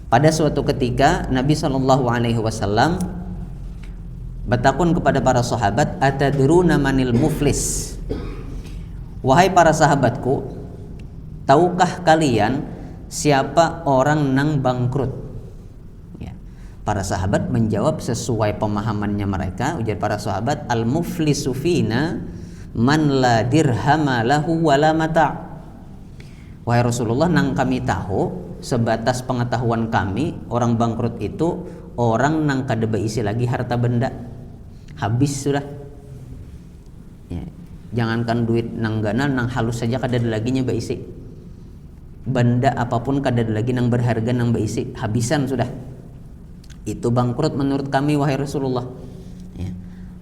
Pada suatu ketika Nabi Shallallahu Alaihi Wasallam bertakun kepada para sahabat, atadruna manil muflis? Wahai para sahabatku, tahukah kalian siapa orang nang bangkrut? Ya. Para sahabat menjawab sesuai pemahamannya mereka. Ujar para sahabat, al muflisu fina man la dirhama lahu wala mata'. Wahai Rasulullah, nang kami tahu, sebatas pengetahuan kami, orang bangkrut itu orang nang kada beisi lagi harta benda, habis sudah. Ya. Jangankan duit nang ganal, nang halus saja kada ada lagi nya beisi. Benda apapun kada ada lagi nang berharga nang beisi, habisan sudah. Itu bangkrut menurut kami wahai Rasulullah. Ya.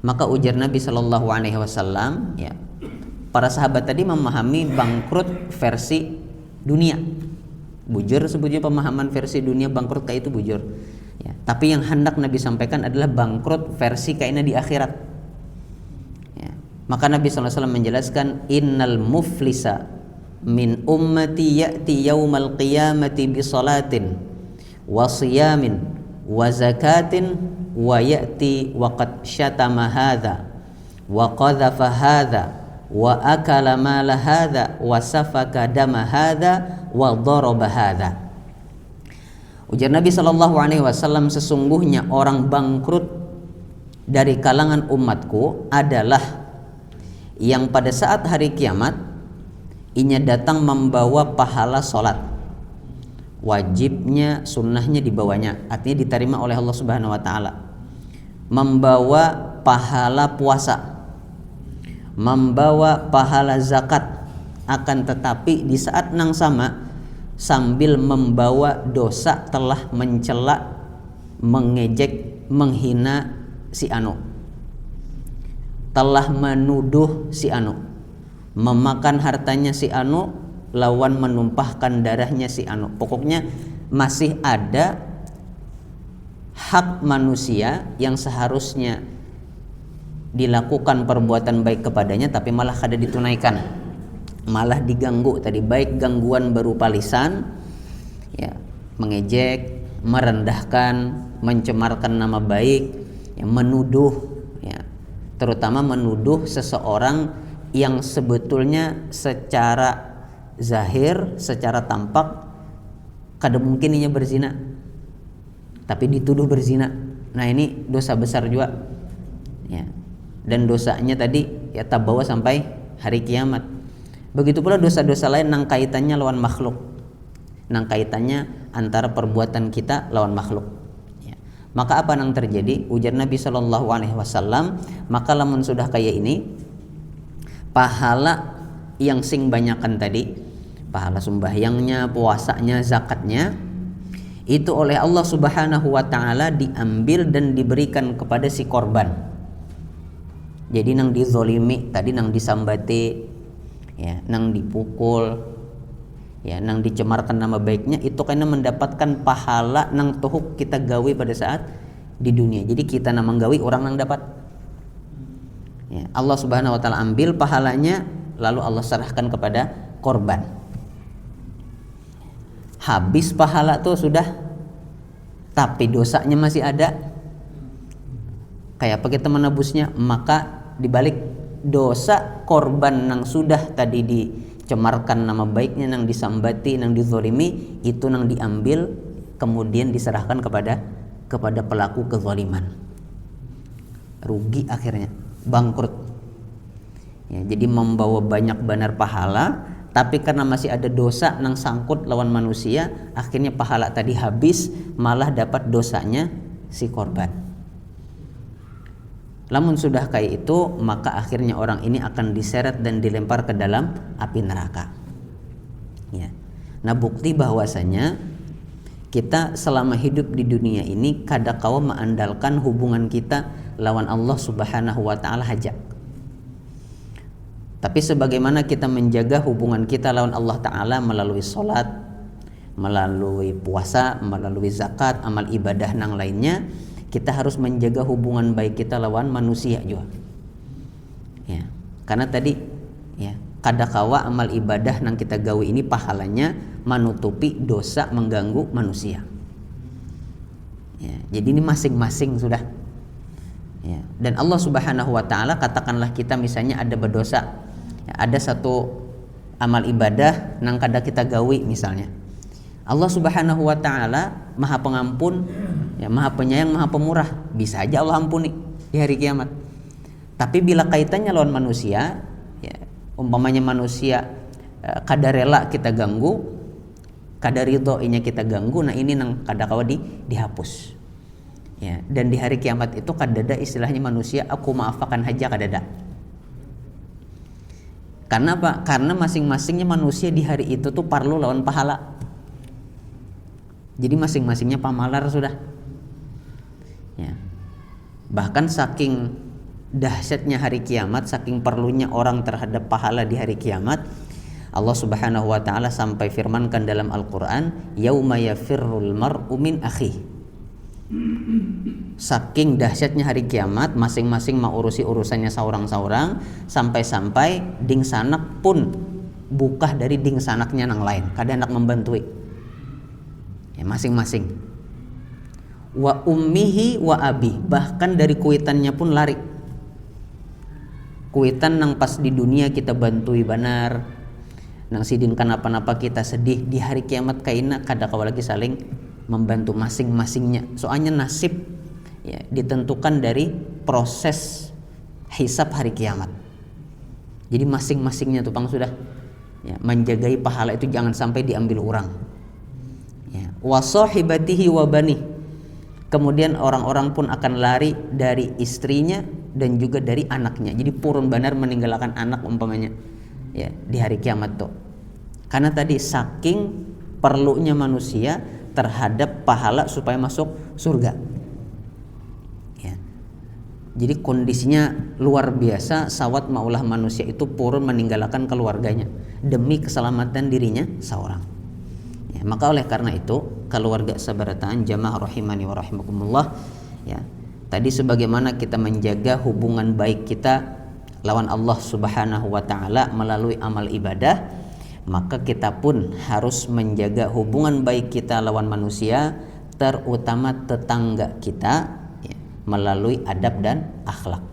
Maka ujar Nabi Shallallahu Alaihi Wasallam, ya, para sahabat tadi memahami bangkrut versi dunia. Bujur sebutnya pemahaman versi dunia bangkrut kayak itu bujur. Ya. Tapi yang hendak Nabi sampaikan adalah bangkrut versi kayaknya di akhirat. Ya. Maka Nabi SAW menjelaskan, innal muflisa min ummati ya'ti yaumal qiyamati bi salatin wa siyamin wa zakatin wa ya'ti wa qad syatama hadha wa qadhafa hadha wa akala mala hadha wa safaka dama hadha wa daraba hadha. Ujar Nabi sallallahu alaihi wasallam, sesungguhnya orang bangkrut dari kalangan umatku adalah yang pada saat hari kiamat inya datang membawa pahala salat, wajibnya, sunnahnya dibawanya, artinya diterima oleh Allah Subhanahu wa taala. Membawa pahala puasa, membawa pahala zakat, akan tetapi di saat nang sama sambil membawa dosa telah mencela, mengejek, menghina si anu, telah menuduh si anu, memakan hartanya si anu, lawan menumpahkan darahnya si anu. Pokoknya masih ada hak manusia yang seharusnya dilakukan perbuatan baik kepadanya tapi malah kada ditunaikan, malah diganggu tadi, baik gangguan berupa lisan, ya, mengejek, merendahkan, mencemarkan nama baik, ya, menuduh, ya, terutama menuduh seseorang yang sebetulnya secara zahir, secara tampak kada mungkin ia berzina, tapi dituduh berzina. Nah ini dosa besar juga, ya. Dan dosanya tadi ya tabawa sampai hari kiamat. Begitu pula dosa-dosa lain nang kaitannya lawan makhluk, nang kaitannya antara perbuatan kita lawan makhluk. Ya. Maka apa nang terjadi? Ujar Nabi Shallallahu Alaihi Wasallam, maka lamun sudah kayak ini, pahala yang sing banyakan tadi, pahala sembahyangnya, puasanya, zakatnya, itu oleh Allah Subhanahu wa taala diambil dan diberikan kepada si korban. Jadi nang dizolimi tadi, nang disambati, ya, nang dipukul, ya, nang dicemarkan nama baiknya, itu karena mendapatkan pahala nang tuhuk kita gawe pada saat di dunia. Jadi kita nang gawe, orang nang dapat. Ya, Allah Subhanahu wa taala ambil pahalanya, lalu Allah serahkan kepada korban. Habis pahala tuh sudah, tapi dosanya masih ada. Kayak apa kita menebusnya? Maka dibalik dosa korban nang sudah tadi dicemarkan nama baiknya, nang disambati, nang dizolimi, itu nang diambil kemudian diserahkan kepada pelaku kezaliman. Rugi akhirnya, bangkrut. Ya, jadi membawa banyak benar pahala, tapi karena masih ada dosa nang sangkut lawan manusia, akhirnya pahala tadi habis, malah dapat dosanya si korban. Lamun sudah kayak itu, maka akhirnya orang ini akan diseret dan dilempar ke dalam api neraka. Ya. Nah, bukti bahwasanya kita selama hidup di dunia ini kada kawa mengandalkan hubungan kita lawan Allah Subhanahu wa taala haja. Tapi sebagaimana kita menjaga hubungan kita lawan Allah taala melalui salat, melalui puasa, melalui zakat, amal ibadah nang lainnya, kita harus menjaga hubungan baik kita lawan manusia juga. Ya, karena tadi, ya, kada kawa amal ibadah nang kita gawe ini pahalanya menutupi dosa mengganggu manusia. Ya, jadi ini masing-masing sudah. Ya, dan Allah Subhanahu wa taala, katakanlah kita misalnya ada berdosa. Ya, ada satu amal ibadah nang kada kita gawi misalnya. Allah Subhanahu wa taala Maha Pengampun, ya, Maha Penyayang, Maha Pemurah. Bisa aja Allah ampuni di hari kiamat. Tapi bila kaitannya lawan manusia, ya, umpamanya manusia kada rela kita ganggu, kada ridho inya kita ganggu, nah ini nang kada kawa dihapus. Ya, dan di hari kiamat itu kada ada istilahnya manusia aku maafakan haja, kada ada. Karena apa? Karena masing-masingnya manusia di hari itu tuh perlu lawan pahala. Jadi masing-masingnya pamalar sudah. Ya. Bahkan saking dahsyatnya hari kiamat, saking perlunya orang terhadap pahala di hari kiamat, Allah Subhanahu wa taala sampai firmankan dalam Al-Qur'an, yauma yafirrul mar'u min akhihi. Saking dahsyatnya hari kiamat, masing-masing mau urusi urusannya saurang-saurang, sampai-sampai ding sanak pun bukah dari ding sanaknya nang lain, kada hendak membantui. Ya, masing-masing. Wa ummihi wa abi, bahkan dari kuitannya pun lari. Kuitan nang pas di dunia kita bantui benar, nang sidin kenapa-napa kita sedih, di hari kiamat kaina kada kawa lagi saling membantu masing-masingnya. Soalnya nasib, ya, ditentukan dari proses hisab hari kiamat. Jadi masing-masingnya tuh pang sudah, ya, menjagai pahala itu jangan sampai diambil orang. Ya, wa sahibatihi wa bani. Kemudian orang-orang pun akan lari dari istrinya dan juga dari anaknya. Jadi purun benar meninggalkan anak umpamanya, ya, di hari kiamat tuh. Karena tadi saking perlunya manusia terhadap pahala supaya masuk surga. Ya. Jadi kondisinya luar biasa, sawat maulah manusia itu purun meninggalkan keluarganya demi keselamatan dirinya seorang. Ya, maka oleh karena itu keluarga sabarataan jamaah rahimani wa rahimakumullah, ya. Tadi sebagaimana kita menjaga hubungan baik kita lawan Allah Subhanahu wa taala melalui amal ibadah, maka kita pun harus menjaga hubungan baik kita lawan manusia, terutama tetangga kita, ya, melalui adab dan akhlak.